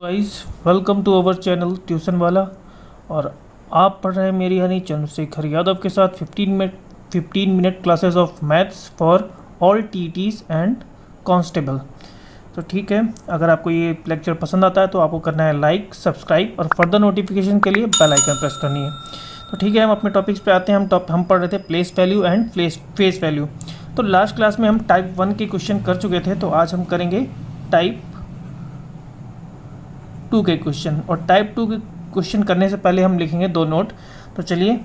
Guys, welcome to our channel tuition वाला। और आप पढ़ रहे हैं मेरी हनी चंद्रशेखर यादव के साथ 15 minute classes of maths for all TTs and constable. तो ठीक है, अगर आपको ये लेक्चर पसंद आता है तो आपको करना है लाइक, सब्सक्राइब और फर्दर नोटिफिकेशन के लिए बेल आइकन प्रेस करनी है। तो ठीक है, हम अपने टॉपिक्स पे आते हैं। हम पढ़ रहे थे place value and face value. तो लास्ट क्लास में हम टाइप 1 के क्वेश्चन कर चुके थे, तो आज हम करेंगे टाइप 2 के क्वेश्चन। और टाइप 2 के क्वेश्चन करने से पहले हम लिखेंगे 2 नोट। तो चलिए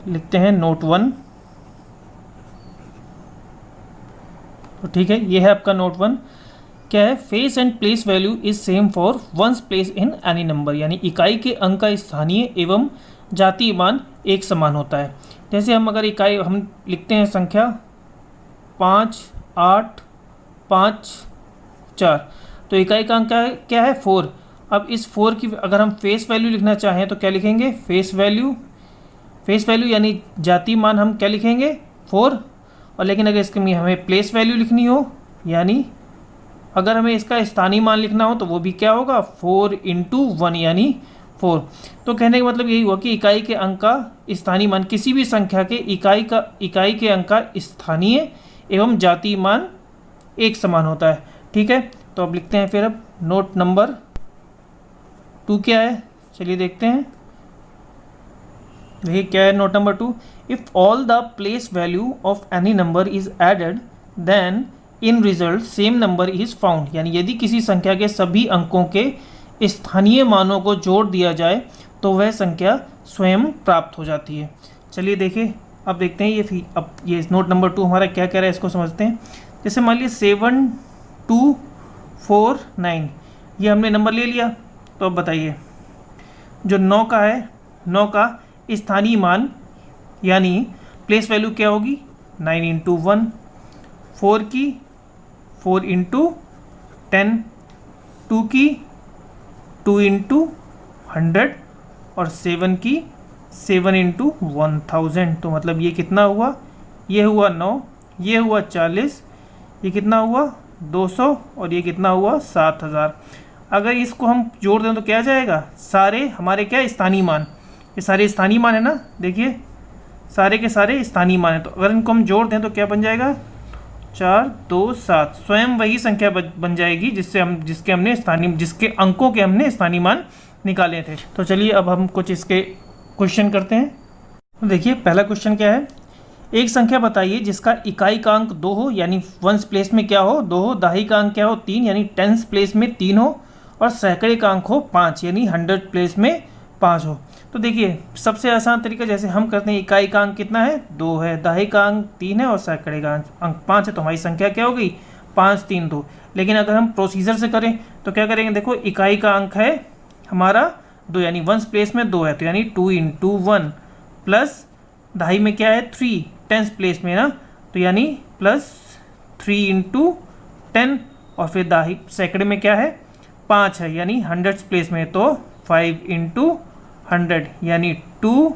लिखते हैं नोट 1। तो ठीक है, ये है आपका नोट 1। क्या है? Face and place value is same for ones place in any number, यानी इकाई के अंक का स्थानीय एवं जातीय मान एक समान होता है। जैसे हम अगर इकाई हम लिखते हैं संख्या 5, 8, 5, 4, तो इकाई का अंक क्या है 4। अब इस 4 की अगर हम फेस वैल्यू लिखना चाहें तो क्या लिखेंगे? फेस वैल्यू यानी जातीय मान हम क्या लिखेंगे? 4। और लेकिन अगर इसके में हमें प्लेस वैल्यू लिखनी हो, यानी अगर हमें इसका स्थानीय मान लिखना हो तो वो भी क्या होगा? 4 × 1 यानी 4। तो कहने का मतलब यही हुआ कि इकाई के अंक का स्थानीय मान, किसी भी संख्या के इकाई के अंक का स्थानीय एवं जातीय मान एक समान होता है। ठीक है, तो अब लिखते हैं फिर अब नोट नंबर 2 क्या है, चलिए देखते हैं। देखिए क्या है note number 2। If all the place value of any number is added then in result same number is found, यानी यदि किसी संख्या के सभी अंकों के स्थानीय मानों को जोड़ दिया जाए तो वह संख्या स्वयं प्राप्त हो जाती है। चलिए देखिए, अब देखते हैं अब ये नोट नंबर 2 हमारा क्या कह रहा है, इसको समझते हैं। जैसे मान लीजिए 7, 2, 4, 9 ये हमने नंबर ले लिया। तो अब बताइए, जो 9 का है, 9 का स्थानीय मान यानी प्लेस वैल्यू क्या होगी? 9 × 1, 4 की 4 × 10, 2 की 2 × 100 और 7 की 7 × 1000। तो मतलब ये कितना हुआ? ये हुआ 9, ये हुआ 40, ये कितना हुआ? 200 और ये कितना हुआ? 7000। अगर इसको हम जोड़ दें तो क्या जाएगा? सारे हमारे क्या स्थानीय मान, ये सारे स्थानीय मान है ना, देखिए सारे के सारे स्थानीय मान है। तो अगर इनको हम जोड़ दें तो क्या बन जाएगा? 4, 2, 7 स्वयं वही संख्या बन जाएगी जिसके अंकों के हमने स्थानीय मान निकाले थे। तो चलिए अब हम कुछ इसके क्वेश्चन करते हैं। तो देखिए पहला क्वेश्चन क्या है, एक संख्या बताइए जिसका इकाई का अंक 2 हो, यानी वंस प्लेस में क्या हो? 2 हो। दहाई का अंक क्या हो? 3, यानी टेंस प्लेस में 3 हो। और सैकड़े का अंक हो 5, यानी 100 प्लेस में 5 हो। तो देखिए सबसे आसान तरीका, जैसे हम करते हैं, इकाई का अंक कितना है? 2 है, दहाई का अंक 3 है और सैकड़े का अंक 5 है। तो हमारी संख्या क्या हो गई? 5, 3, 2। लेकिन अगर हम प्रोसीजर से करें तो क्या करेंगे? देखो इकाई का अंक है हमारा 2, यानी वंस प्लेस में 2 है, तो यानी 2 × 1 प्लस दहाई में क्या है? 3 टेंस प्लेस में ना, तो यानी प्लस 3 × 10 और फिर दहाई सैकड़े में क्या है? 5 है, यानी 100 प्लेस में, तो 5 × 100 यानी 2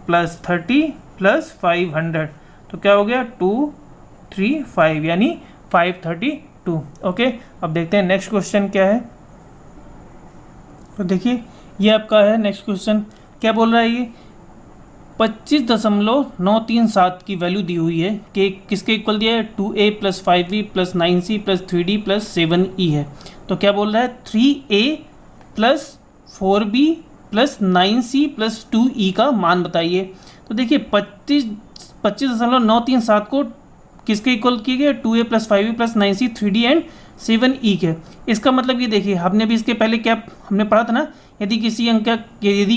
+ 30 + 500। तो क्या हो गया? 2, 3, 5 यानी 532। ओके, अब देखते हैं नेक्स्ट क्वेश्चन क्या है। तो देखिए ये आपका है नेक्स्ट क्वेश्चन। क्या बोल रहा है ये? 25.937 की वैल्यू दी हुई है कि किसके इक्वल दिया है? 2a + 5b + 9c + 3d + 7e है। तो क्या बोल रहा है? 3a + 4b + 9c + 2e का मान बताइए। तो देखिए 25.937 को किसके इक्वल किए गए? 2a + 5b + 9c 3d and 7e के। इसका मतलब ये देखिए, हमने भी इसके पहले क्या हमने पढ़ा था ना, यदि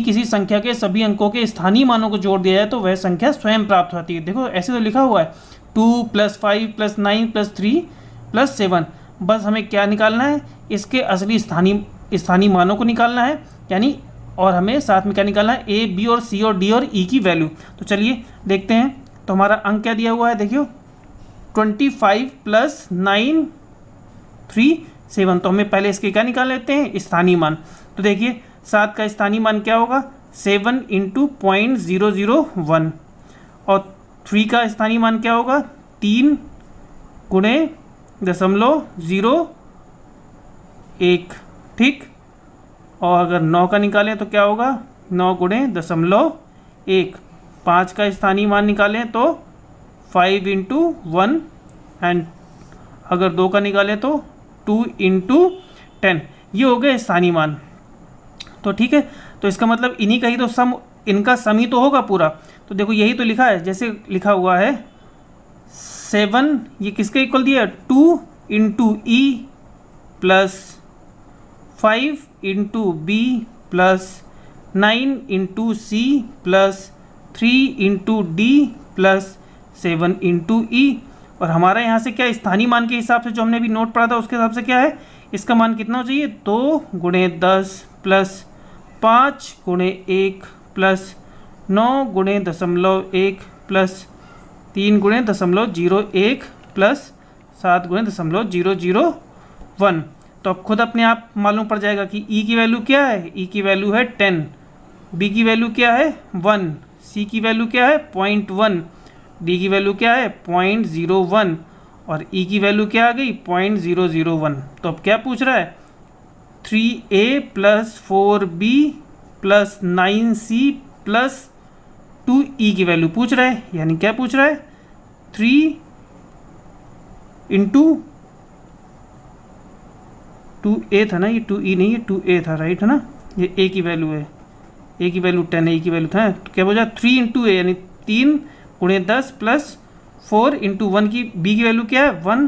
किसी संख्या के सभी अंकों के स्थानीय मानों को जोड़ दिया जाए तो वह संख्या स्वयं प्राप्त होती है। देखो ऐसे तो लिखा हुआ है 2 + 5 + 9 + 3 + 7। बस हमें क्या निकालना है? इसके असली स्थानीय मानों को निकालना है, यानी और हमें साथ में क्या निकालना है? a, b और c और d और e की वैल्यू। तो चलिए देखते हैं। तो हमारा अंक क्या दिया हुआ है? देखियो 25 + 9, 3, 7। तो हमें पहले इसके क्या निकाल लेते हैं? स्थानीय मान। तो देखिए 7 का स्थानीय मान क्या होगा? 7 × 0.001 और 3 का स्थानीय मान क्या होगा? 3 × 0.01। ठीक, और अगर 9 का निकालें तो क्या होगा, 9 गुणे दशमलव 1। 5 का स्थानीय मान निकालें तो 5 इंटू 1, एंड अगर 2 का निकालें तो 2 इंटू 10। ये हो गए स्थानीय मान। तो ठीक है, तो इसका मतलब इन्हीं का ही तो सम, इनका सम ही तो होगा पूरा। तो देखो यही तो लिखा है, जैसे लिखा हुआ है 7, ये किसके इक्वल दिया, 2 into e plus 5 into b plus 9 into c plus 3 into d plus 7 into e. और हमारा यहाँ से क्या, स्थानीय मान के हिसाब से जो हमने अभी नोट पढ़ा था उसके हिसाब से क्या है, इसका मान कितना हो चाहिए, 2 गुणे 10 प्लस 5 गुणे 1 प्लस 9 गुणे दशमलव 1 प्लस 3 गुणे दशमलव 01 प्लस 7 गुणे दशमलव 001। तो अब खुद अपने आप मालूम पड़ जाएगा कि ई की वैल्यू क्या है, ई की वैल्यू है 10, बी की वैल्यू क्या है 1, सी की वैल्यू क्या है 0.1, डी की वैल्यू क्या है 0.01 और ई की वैल्यू क्या आ गई 0.001। तो अब क्या पूछ रहा है, 3a plus 4b plus 9c plus 2e की वैल्यू पूछ रहा है। यानी क्या पूछ रहा है, 3 इंटू 2a था ना, ये 2e नहीं है 2a था, राइट है ना, ये a की वैल्यू है, a की वैल्यू 10 है, e की वैल्यू था, तो क्या बोला 3 इंटू ए यानी 3 गुणे 10 प्लस 4 इंटू 1 की b की वैल्यू क्या है 1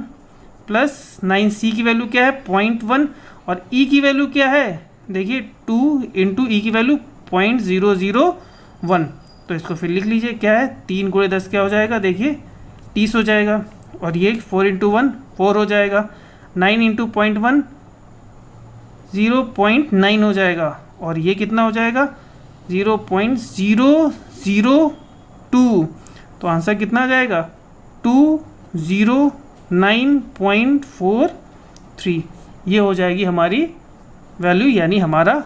प्लस 9c की वैल्यू क्या है 0.1 और e की वैल्यू क्या है, देखिए 2 इंटू ई की वैल्यू 0.001। तो इसको फिर लिख लीजिए, क्या है 3 गुणे 10 क्या हो जाएगा, देखिए 30 हो जाएगा, और ये 4 इंटू 1 4 हो जाएगा, 9 इंटू 0.1 0.9 हो जाएगा, और ये कितना हो जाएगा 0.002। तो आंसर कितना आ जाएगा 209.43। ये हो जाएगी हमारी वैल्यू, यानी हमारा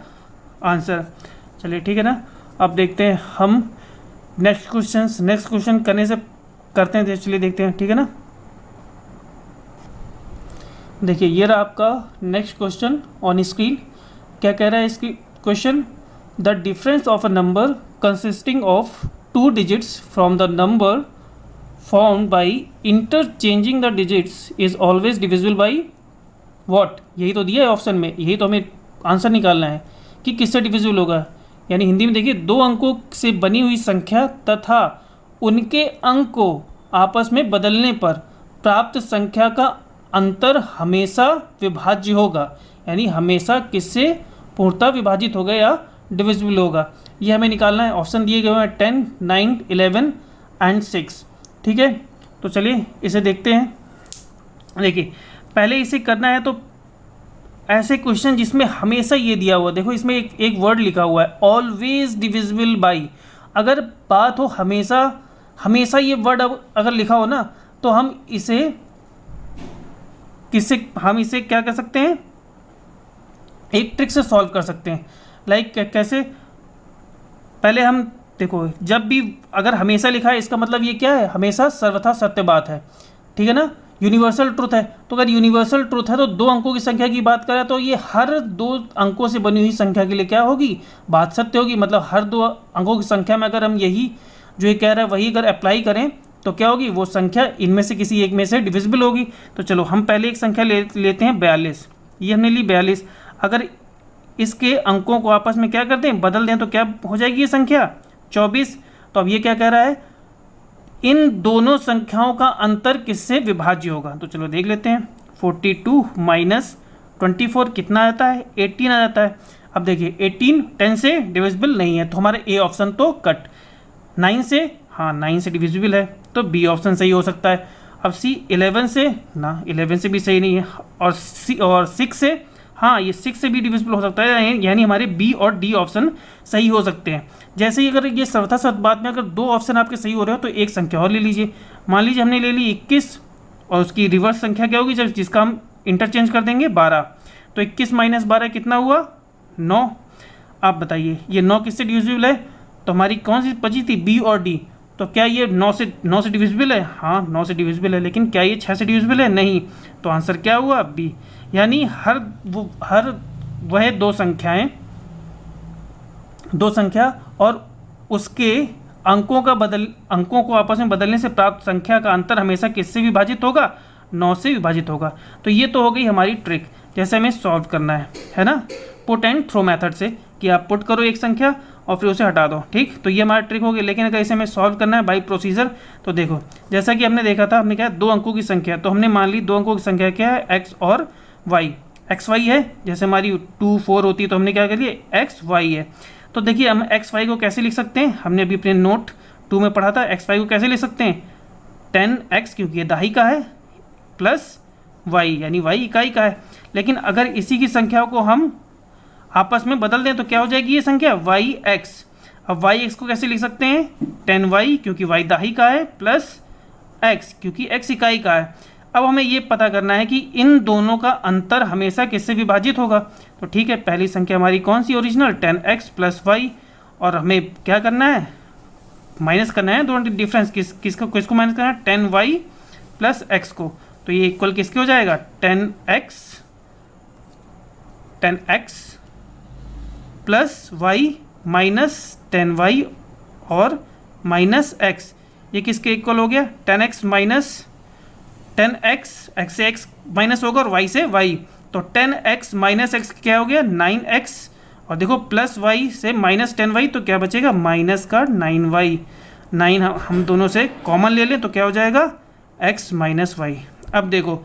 आंसर। चलिए ठीक है ना, अब देखते हैं हम नेक्स्ट क्वेश्चन करने से करते हैं, चलिए देखते हैं, ठीक है ना। देखिए ये रहा आपका नेक्स्ट क्वेश्चन ऑन स्क्रीन। क्या कह रहा है इसकी question, the difference of a number consisting of 2 digits from the number formed by interchanging the digits is always divisible by what. यही तो दिया है ऑप्शन में, यही तो हमें आंसर निकालना है कि किससे डिविजिबल होगा। यानी हिंदी में देखिए, 2 अंकों से बनी हुई संख्या तथा उनके अंक को आपस में बदलने पर प्राप्त संख्या का अंतर हमेशा विभाज्य होगा। यानी हमेशा किससे पूर्णतः विभाजित होगा या डिविजिबल होगा, ये हमें निकालना है। ऑप्शन दिए गए हैं 10, 9, 11 एंड 6। ठीक है, तो चलिए इसे देखते हैं। देखिए पहले इसे करना है तो ऐसे क्वेश्चन जिसमें हमेशा ये दिया हुआ, देखो इसमें एक वर्ड लिखा हुआ है ऑलवेज डिविजिबल बाई। अगर बात हो हमेशा, हमेशा ये वर्ड अगर लिखा हो ना, तो हम इसे क्या कर सकते हैं, एक ट्रिक से सॉल्व कर सकते हैं। लाइक कैसे, पहले हम देखो, जब भी अगर हमेशा लिखा है इसका मतलब ये क्या है, हमेशा सर्वथा सत्य बात है, ठीक है ना, यूनिवर्सल ट्रुथ है। तो अगर यूनिवर्सल ट्रुथ है तो 2 अंकों की संख्या की बात करें तो ये हर 2 अंकों से बनी हुई संख्या के लिए क्या होगी, बात सत्य होगी। मतलब हर 2 अंकों की संख्या में अगर हम यही जो ये कह रहा है वही अगर अप्लाई करें तो क्या होगी, वो संख्या इनमें से किसी एक में से डिविजिबल होगी। तो चलो हम पहले एक संख्या लेते हैं 42। ये हमने ली 42। अगर इसके अंकों को आपस में क्या करते हैं, बदल दें, तो क्या हो जाएगी ये संख्या 24। तो अब ये क्या कह रहा है, इन दोनों संख्याओं का अंतर किससे विभाज्य होगा। तो चलो देख लेते हैं, 42 माइनस 24 कितना आता है, 18 आ जाता है। अब देखिए 18 10 से डिविजिबल नहीं है, तो हमारा ए ऑप्शन तो कट। 9 से, हाँ 9 से डिविजिबल है, तो बी ऑप्शन सही हो सकता है। अब सी 11 से ना, 11 से भी सही नहीं है, और 6 से, हाँ ये 6 से भी डिविजिबल हो सकता है, यानी हमारे बी और डी ऑप्शन सही हो सकते हैं। जैसे ही अगर ये सर्वथा सत्य बात में अगर 2 ऑप्शन आपके सही हो रहे हो तो एक संख्या और ले लीजिए। मान लीजिए हमने ले ली 21, और उसकी रिवर्स संख्या क्या होगी, जब जिसका हम इंटरचेंज कर देंगे 12। तो 21 माइनस 12 कितना हुआ, 9। आप बताइए ये 9 किससे डिविजिबल है, तो हमारी कौन सी बची थी, बी और डी। तो क्या ये 9 से डिविजिबल है, हाँ 9 से डिविजिबल है, लेकिन क्या ये 6 से डिविजिबल है, नहीं। तो आंसर क्या हुआ, बी। यानी हर वह 2 संख्याएं दो संख्या और उसके अंकों को आपस में बदलने से प्राप्त संख्या का अंतर हमेशा किससे विभाजित होगा? 9 से विभाजित होगा। तो ये तो हो गई हमारी ट्रिक, जैसे हमें सॉल्व करना है ना, पुट एंड थ्रो मेथड से, कि आप पुट करो एक संख्या और फिर उसे हटा दो, ठीक। तो ये हमारा ट्रिक हो गया। लेकिन अगर इसे हमें सॉल्व करना है बाई प्रोसीजर, तो देखो जैसा कि हमने देखा था, हमने क्या दो अंकों की संख्या, तो हमने मान ली दो अंकों की संख्या क्या है? एक्स और वाई। एक्स वाई है, जैसे हमारी 2 4 होती है तो हमने क्या कर लिया? एक्स वाई है। तो देखिए हम एक्स वाई को कैसे लिख सकते हैं? हमने अभी अपने नोट 2 में पढ़ा था। एक्स वाई को कैसे लिख सकते हैं? 10x, क्योंकि ये दहाई का है, प्लस वाई, यानी वाई इकाई का है। लेकिन अगर इसी की संख्याओं को हम आपस में बदल दें तो क्या हो जाएगी ये संख्या? Y x. अब वाई एक्स को कैसे लिख सकते हैं? 10y, क्योंकि वाई दहाई का है, प्लस x, क्योंकि x इकाई का है। अब हमें ये पता करना है कि इन दोनों का अंतर हमेशा किससे विभाजित होगा। तो ठीक है, पहली संख्या हमारी कौन सी ओरिजिनल? 10x प्लस वाई, और हमें क्या करना है? माइनस करना है दोनों डिफरेंस, किसको माइनस करना है? 10y प्लस x को। तो ये इक्वल किसके हो जाएगा? 10x plus Y minus 10y और माइनस x, ये किसके इक्वल हो गया? 10x माइनस 10x, x से x माइनस होगा और y से y, तो 10x माइनस x क्या हो गया? 9x, और देखो प्लस y से माइनस 10y, तो क्या बचेगा? माइनस का 9y। 9 हम दोनों से कॉमन ले लें तो क्या हो जाएगा? x minus y. अब देखो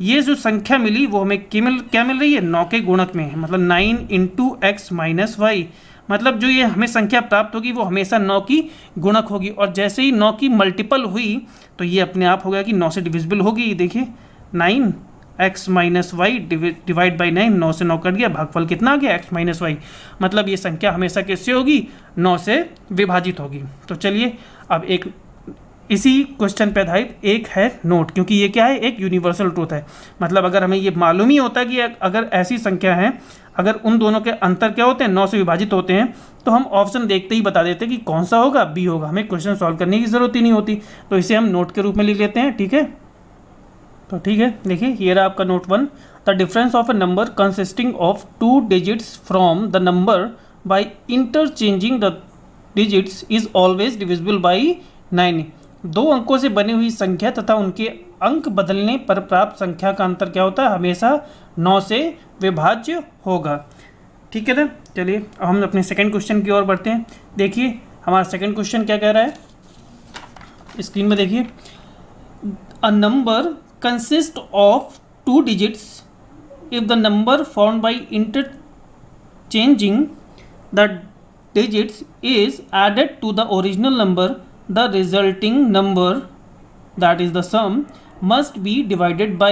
ये जो संख्या मिली वो हमें क्या मिल रही है? 9 के गुणक में, मतलब 9 इंटू एक्स माइनस वाई। मतलब जो ये हमें संख्या प्राप्त होगी वो हमेशा 9 की गुणक होगी, और जैसे ही 9 की मल्टीपल हुई तो ये अपने आप हो गया कि 9 से डिविजिबल होगी। देखिए 9x minus Y divide by 9, 9 से 9 कट गया, भागफल कितना आ गया? x minus y. मतलब ये संख्या हमेशा किससे होगी? 9 से विभाजित होगी। तो चलिए अब एक इसी क्वेश्चन पे आधारित एक है नोट, क्योंकि ये क्या है? एक यूनिवर्सल ट्रूथ है। मतलब अगर हमें ये मालूम ही होता है कि अगर ऐसी संख्या है, अगर उन दोनों के अंतर क्या होते हैं? 9 से विभाजित होते हैं, तो हम ऑप्शन देखते ही बता देते हैं कि कौन सा होगा? बी होगा। हमें क्वेश्चन सॉल्व करने की ज़रूरत ही नहीं होती। तो इसे हम नोट के रूप में लिख लेते हैं, ठीक है। तो ठीक है, देखिए ये रहा आपका note 1। The difference of a number consisting of 2 digits from the number by interchanging the digits is always divisible by 9। दो अंकों से बनी हुई संख्या तथा उनके अंक बदलने पर प्राप्त संख्या का अंतर क्या होता है? हमेशा 9 से विभाज्य होगा। ठीक है ना। चलिए अब हम अपने सेकंड क्वेश्चन की ओर बढ़ते हैं। देखिए हमारा सेकंड क्वेश्चन क्या कह रहा है, स्क्रीन में देखिए। A number consist of 2 digits if the number found by interchanging the digits is added to the original number, the resulting number that is the sum must be divided by,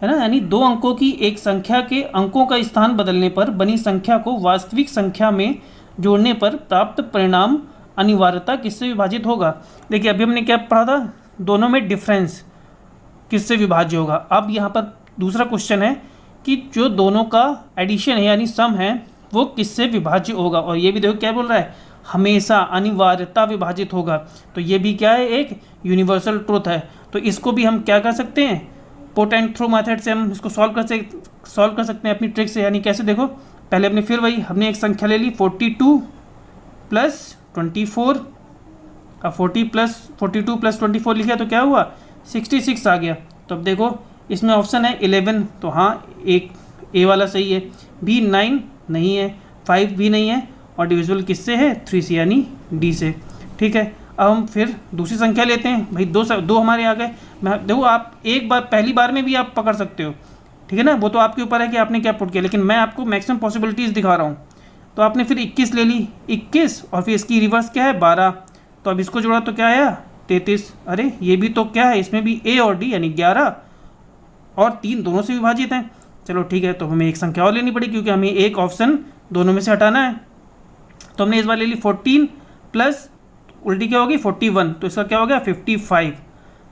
है ना। यानी दो अंकों की एक संख्या के अंकों का स्थान बदलने पर बनी संख्या को वास्तविक संख्या में जोड़ने पर प्राप्त परिणाम अनिवार्यता किससे विभाजित होगा। देखिए अभी हमने क्या पढ़ा था? दोनों में डिफरेंस किससे विभाज्य होगा। अब यहाँ पर दूसरा क्वेश्चन है कि जो दोनों का एडिशन है यानी सम है वो किससे विभाज्य होगा। और ये भी देखो क्या बोल रहा है? हमेशा अनिवार्यता विभाजित होगा। तो ये भी क्या है? एक यूनिवर्सल ट्रूथ है। तो इसको भी हम क्या कर सकते हैं? पुट एंड थ्रो मेथड से हम इसको सॉल्व कर सकते हैं अपनी ट्रिक से। यानी कैसे? देखो पहले हमने फिर वही हमने एक संख्या ले ली 42 प्लस 24, अब 42 प्लस 24 लिखा तो क्या हुआ? 66 आ गया। तो अब देखो इसमें ऑप्शन है 11, तो हाँ एक ए वाला सही है। बी 9 नहीं है, 5 भी नहीं है, और डिविजिबल किससे है? 3 से यानी डी से। ठीक है, अब हम फिर दूसरी संख्या लेते हैं। भाई दो हमारे आ गए। देखो आप एक बार पहली बार में भी आप पकड़ सकते हो, ठीक है ना। वो तो आपके ऊपर है कि आपने क्या पुट किया, लेकिन मैं आपको मैक्सिमम पॉसिबिलिटीज़ दिखा रहा हूँ। तो आपने फिर 21 ले ली, 21 और फिर इसकी रिवर्स क्या है? 12। तो अब इसको जोड़ा तो क्या आया? 33। अरे ये भी तो क्या है? इसमें भी ए और डी यानी 11 और 3 दोनों से विभाजित हैं। चलो ठीक है, तो हमें एक संख्या और लेनी पड़ी क्योंकि हमें एक ऑप्शन दोनों में से हटाना है। तो हमने इस बार ले ली 14 प्लस उल्टी क्या होगी? 41, तो इसका क्या हो गया? 55।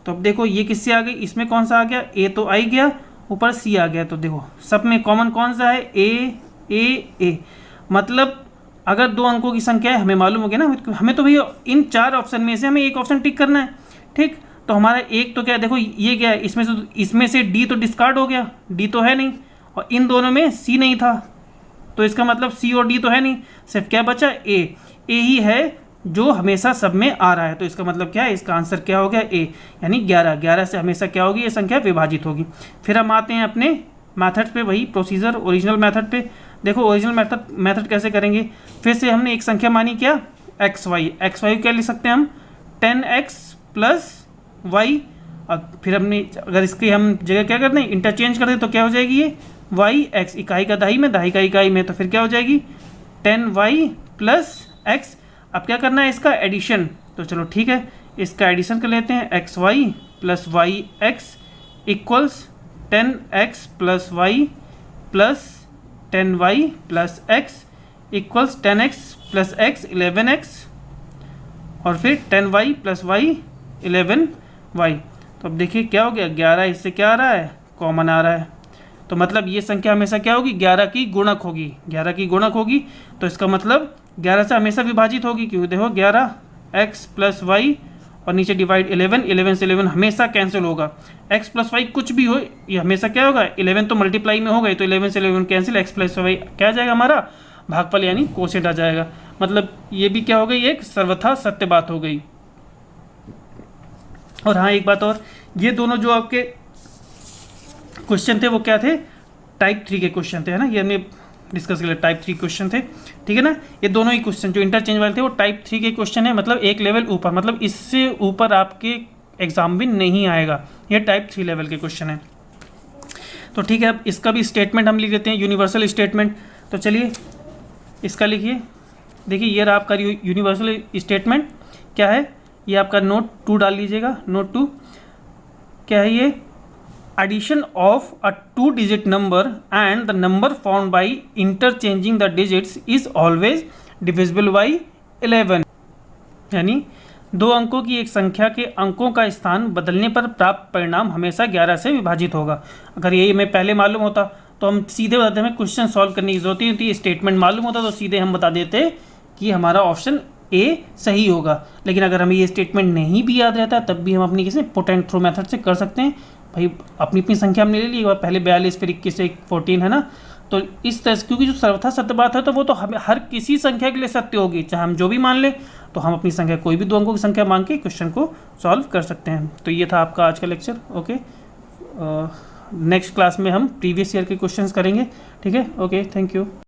तो अब देखो ये किससे आ गई? इसमें कौन सा आ गया? ए तो आ ही गया, ऊपर सी आ गया। तो देखो सब में कॉमन कौन सा है? ए ए ए। मतलब अगर दो अंकों की संख्या है, हमें मालूम हो गया ना, हमें तो भैया इन 4 ऑप्शन में से हमें एक ऑप्शन टिक करना है। ठीक, तो हमारा एक तो क्या है? देखो ये क्या है? इसमें से डी तो डिस्कार्ड हो गया, डी तो है नहीं, और इन दोनों में सी नहीं था। तो इसका मतलब सी और डी तो है नहीं, सिर्फ क्या बचा ए ही है जो हमेशा सब में आ रहा है। तो इसका मतलब क्या है, इसका आंसर क्या हो गया ए, यानी 11 से हमेशा क्या होगी, ये संख्या विभाजित होगी। फिर हम आते हैं अपने मेथड पे, वही प्रोसीजर ओरिजिनल मेथड पे। देखो ओरिजिनल मेथड कैसे करेंगे, फिर से हमने एक संख्या मानी क्या, एक्स वाई क्या लिख सकते हैं हम 10x प्लस वाई। अब फिर हमने अगर इसकी हम जगह क्या करते हैं, इंटरचेंज कर दें तो क्या हो जाएगी ये वाई एक्स, इकाई का दहाई में, दहाई का इकाई में, तो फिर क्या हो जाएगी 10y प्लस एक्स। अब क्या करना है इसका एडिशन, तो चलो ठीक है इसका एडिशन कर लेते हैं, x y plus y x equals 10x plus y plus 10y plus x equals 10x plus x 11x और फिर 10y प्लस वाई 11y। तो अब देखिए क्या हो गया, 11 इससे क्या आ रहा है, कॉमन आ रहा है। तो मतलब ये संख्या हमेशा क्या होगी, 11 की गुणक होगी, 11 की गुणक होगी। तो इसका मतलब 11 से हमेशा विभाजित होगी, क्योंकि देखो 11x प्लस वाई और नीचे डिवाइड 11 से 11 हमेशा कैंसिल होगा। x प्लस वाई कुछ भी हो ये हमेशा क्या होगा, 11 तो मल्टीप्लाई में होगा, तो 11 से 11 कैंसिल, x प्लस वाई क्या आ जाएगा हमारा भागफल यानी कोशेंट आ जाएगा। मतलब ये भी क्या हो गई, एक सर्वथा सत्य बात हो गई। और हाँ एक बात और, ये दोनों जो आपके क्वेश्चन थे वो क्या थे, टाइप 3 के क्वेश्चन थे, है ना, ये हमने डिस्कस कर लिया, टाइप 3 क्वेश्चन थे, ठीक है ना। ये दोनों ही क्वेश्चन जो इंटरचेंज वाले थे वो टाइप 3 के क्वेश्चन है, मतलब एक लेवल ऊपर, मतलब इससे ऊपर आपके एग्जाम में नहीं आएगा, ये टाइप 3 लेवल के क्वेश्चन है। तो ठीक है, अब इसका भी स्टेटमेंट हम लिख लेते हैं, यूनिवर्सल स्टेटमेंट। तो चलिए इसका लिखिए, देखिए ये रहा आपका यूनिवर्सल स्टेटमेंट। क्या है ये, आपका नोट 2 डाल लीजिएगा। नोट 2 क्या है ये, addition of a 2-digit number and the number found by interchanging the digits is always divisible by 11। यानी दो अंकों की एक संख्या के अंकों का स्थान बदलने पर प्राप्त परिणाम हमेशा 11 से विभाजित होगा। अगर यही हमें पहले मालूम होता तो हम सीधे बताते, हमें क्वेश्चन सॉल्व करने की जरूरत नहीं होती, स्टेटमेंट मालूम होता तो सीधे हम बता देते कि हमारा ऑप्शन ए सही होगा। लेकिन अगर हमें ये स्टेटमेंट नहीं भी याद रहता तब भी हम अपनी किसी पुट एंड थ्रो मेथड से कर सकते हैं। भाई अपनी अपनी संख्या हमने ले ली, पहले 42 फिर 21 से 14 है ना। तो इस तरह से, क्योंकि जो सर्वथा सत्य बात है तो वो तो हमें हर किसी संख्या के लिए सत्य होगी, चाहे हम जो भी मान लें। तो हम अपनी संख्या कोई भी दो अंकों की संख्या मान के क्वेश्चन को सॉल्व कर सकते हैं। तो ये था आपका आज का लेक्चर। ओके, नेक्स्ट क्लास में हम प्रीवियस ईयर के क्वेश्चंस करेंगे। ठीक है, ओके, थैंक यू।